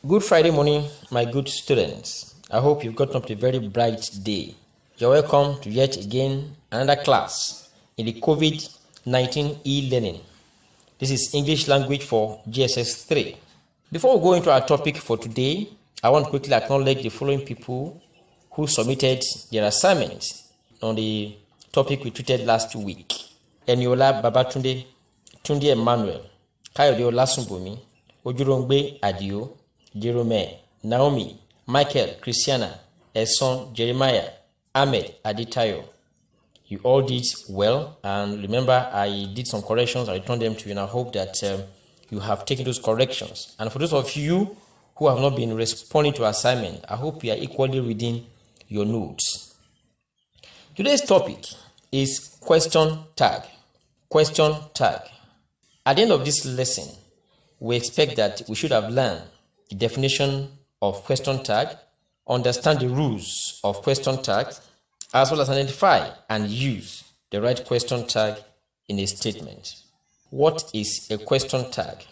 Good Friday morning, my good students. I hope you've gotten up to a very bright day. You're welcome to yet again another class in the COVID-19 e-learning. This is English language for GSS 3. Before we go into our topic for today, I want to quickly acknowledge the following people who submitted their assignments on the topic we treated last week. Eniola Babatunde, Tunde Emmanuel, Kayode Olasunbomi, Ojurongbe Adio, Jerome, Naomi, Michael, Christiana, Eson, Jeremiah, Ahmed, Aditayo. You all did well, and remember I did some corrections. I returned them to you, and I hope that you have taken those corrections. And for those of you who have not been responding to assignment, I hope you are equally reading your notes. Today's topic is question tag. Question tag. At the end of this lesson, we expect that we should have learned the definition of question tag, understand the rules of question tag, as well as identify and use the right question tag in a statement. What is a question tag?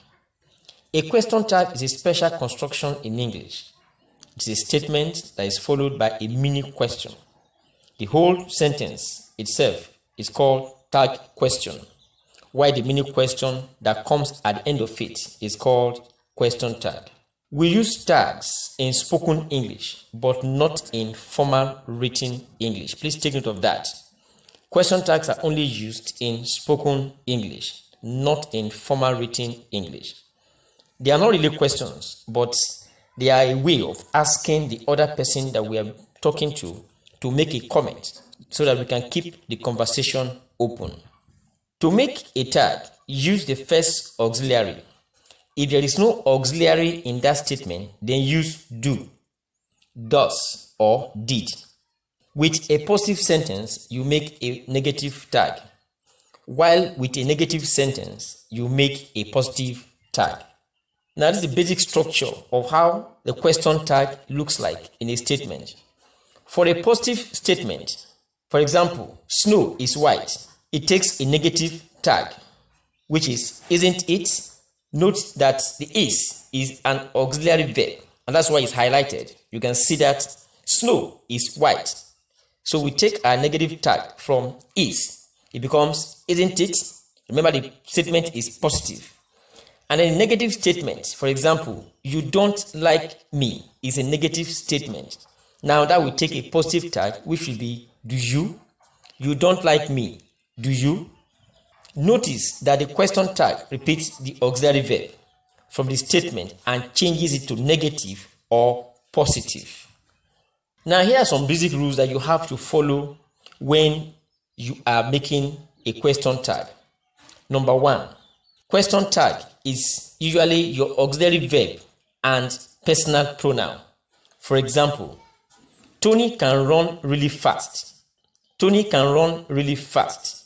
A question tag is a special construction in English. It is a statement that is followed by a mini question. The whole sentence itself is called tag question, while the mini question that comes at the end of it is called question tag. We use tags in spoken English, but not in formal written English. Please take note of that. Question tags are only used in spoken English, not in formal written English. They are not really questions, but they are a way of asking the other person that we are talking to make a comment so that we can keep the conversation open. To make a tag, use the first auxiliary. If there is no auxiliary in that statement, then use do, does, or did. With a positive sentence, you make a negative tag, while with a negative sentence, you make a positive tag. Now, this is the basic structure of how the question tag looks like in a statement. For a positive statement, for example, snow is white, it takes a negative tag, which is, isn't it? Note that the is an auxiliary verb, and that's why it's highlighted. You can see that snow is white. So we take our negative tag from is. It becomes, isn't it? Remember, the statement is positive. And a negative statement, for example, you don't like me, is a negative statement. Now that we take a positive tag, which will be, do you? You don't like me, do you? Notice that the question tag repeats the auxiliary verb from the statement and changes it to negative or positive. Now, here are some basic rules that you have to follow when you are making a question tag. Number one, question tag is usually your auxiliary verb and personal pronoun. For example, Tony can run really fast. Tony can run really fast.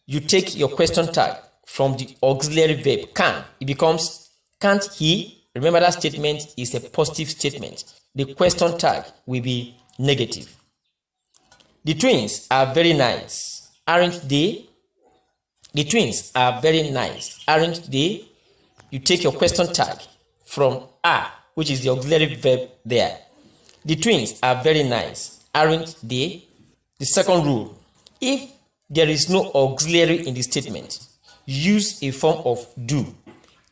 You take your question tag from the auxiliary verb can. It becomes, can't he? Remember, that statement is a positive statement. The question tag will be negative. The twins are very nice, aren't they? The twins are very nice, aren't they? You take your question tag from are, which is the auxiliary verb there. The twins are very nice, aren't they? The second rule, if there is no auxiliary in the statement, use a form of do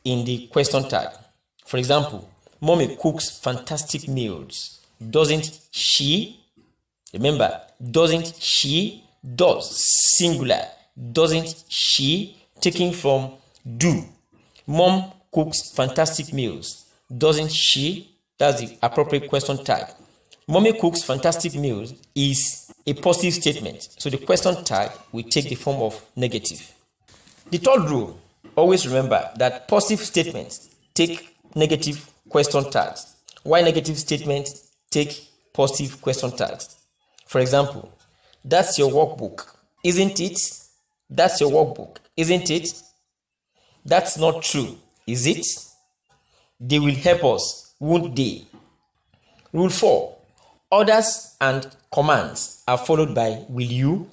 in the question tag. For example, Mommy cooks fantastic meals. Doesn't she? Remember, doesn't she? Does, singular. Doesn't she? Taking from do. Mom cooks fantastic meals. Doesn't she? That's the appropriate question tag. Mommy cooks fantastic meals is a positive statement, so the question tag will take the form of negative. The third rule, always remember that positive statements take negative question tags, while negative statements take positive question tags. For example, that's your workbook, isn't it? That's your workbook, isn't it? That's not true, is it? They will help us, won't they? Rule 4. Orders and commands are followed by will you.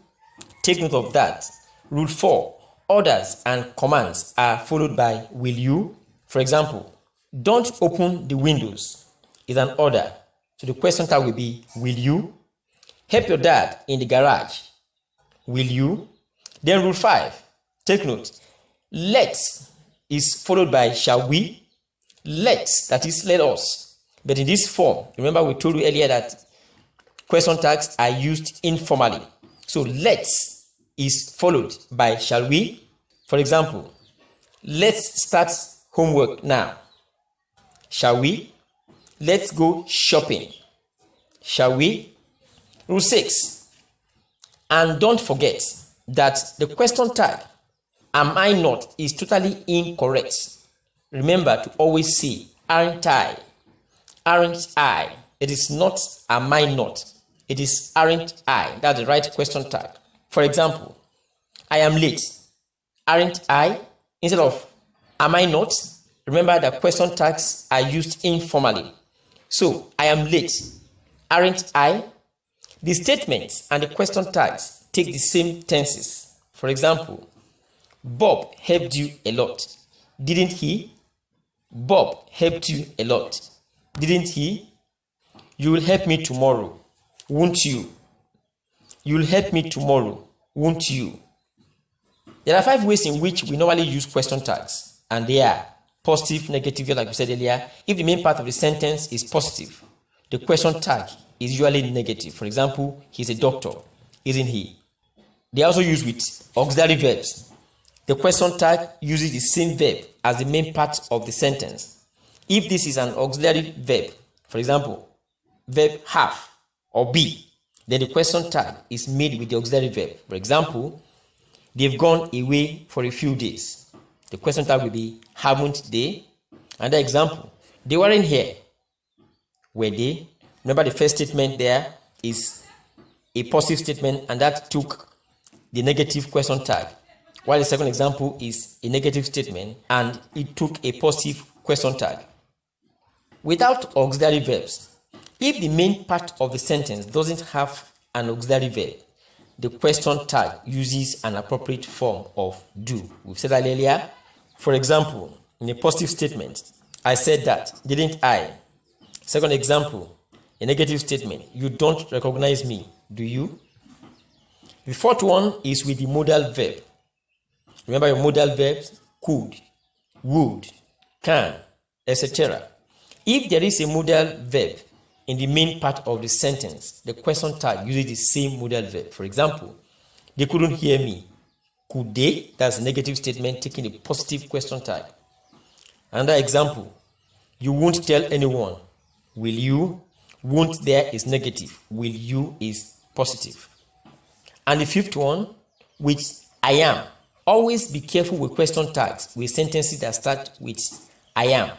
Take note of that. Rule 4. Orders and commands are followed by will you. For example, Don't open the windows is an order. So the question tag will be, will you? Help your dad in the garage. Will you? Then rule 5. Take note. Let is followed by shall we. Let, that is let us. But in this form, remember we told you earlier that question tags are used informally. So let is followed by shall we. For example, let's start homework now. Shall we? Let's go shopping. Shall we? Rule 6. And don't forget that the question tag, am I not, is totally incorrect. Remember to always say, aren't I? Aren't I? It is not, am I not? It is, aren't I? That's the right question tag. For example, I am late. Aren't I? Instead of, am I not? Remember that question tags are used informally. So, I am late. Aren't I? The statements and the question tags take the same tenses. For example, Bob helped you a lot. Didn't he? Bob helped you a lot. Didn't he? You will help me tomorrow, won't you? You will help me tomorrow, won't you? There are 5 ways in which we normally use question tags, and they are positive, negative, like we said earlier. If the main part of the sentence is positive, the question tag is usually negative. For example, he's a doctor, isn't he? They are also used with auxiliary verbs. The question tag uses the same verb as the main part of the sentence. If this is an auxiliary verb, for example, verb have or be, then the question tag is made with the auxiliary verb. For example, they've gone away for a few days. The question tag will be, haven't they? Another example, they weren't here. Were they? Remember the first statement there is a positive statement, and that took the negative question tag. While the second example is a negative statement and it took a positive question tag. Without auxiliary verbs, if the main part of the sentence doesn't have an auxiliary verb, the question tag uses an appropriate form of do. We've said that earlier. For example, in a positive statement, I said that, didn't I? Second example, a negative statement, you don't recognize me, do you? The fourth one is with the modal verb. Remember your modal verbs, could, would, can, etc. If there is a modal verb in the main part of the sentence, the question tag uses the same modal verb. For example, they couldn't hear me. Could they? That's a negative statement taking a positive question tag. Another example, you won't tell anyone. Will you? Won't there is negative. Will you is positive. And the fifth one, which I am. Always be careful with question tags with sentences that start with I am.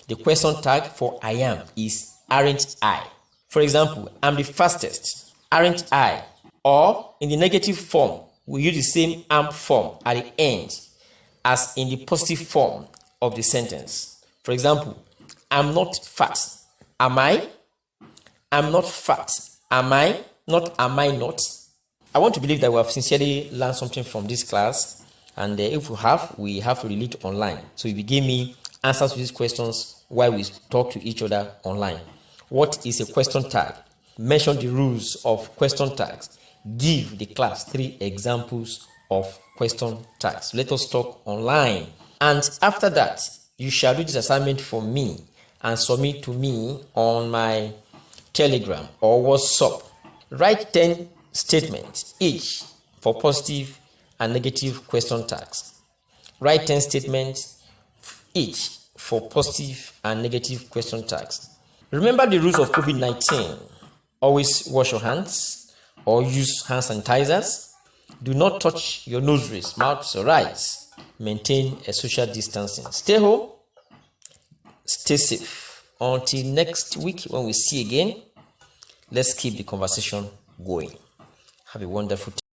The question tag for I am is aren't I. For example, I'm the fastest. Aren't I? Or in the negative form, we use the same am form at the end as in the positive form of the sentence. For example, I'm not fat. Am I? I'm not fat. Am I? Not am I not? I want to believe that we have sincerely learned something from this class, and if we have to relate online. So if you give me answers to these questions while we talk to each other online. What is a question tag? Mention the rules of question tags. Give the class 3 examples of question tags. Let us talk online. And after that, you shall do this assignment for me and submit to me on my Telegram or WhatsApp. Write 10 statements each for positive and negative question tags. Write 10 statements each for positive and negative question tags. Remember the rules of COVID-19. Always wash your hands or use hand sanitizers. Do not touch your nostrils, mouths, or eyes. Maintain a social distancing. Stay home. Stay safe. Until next week when we see again, let's keep the conversation going. Have a wonderful time.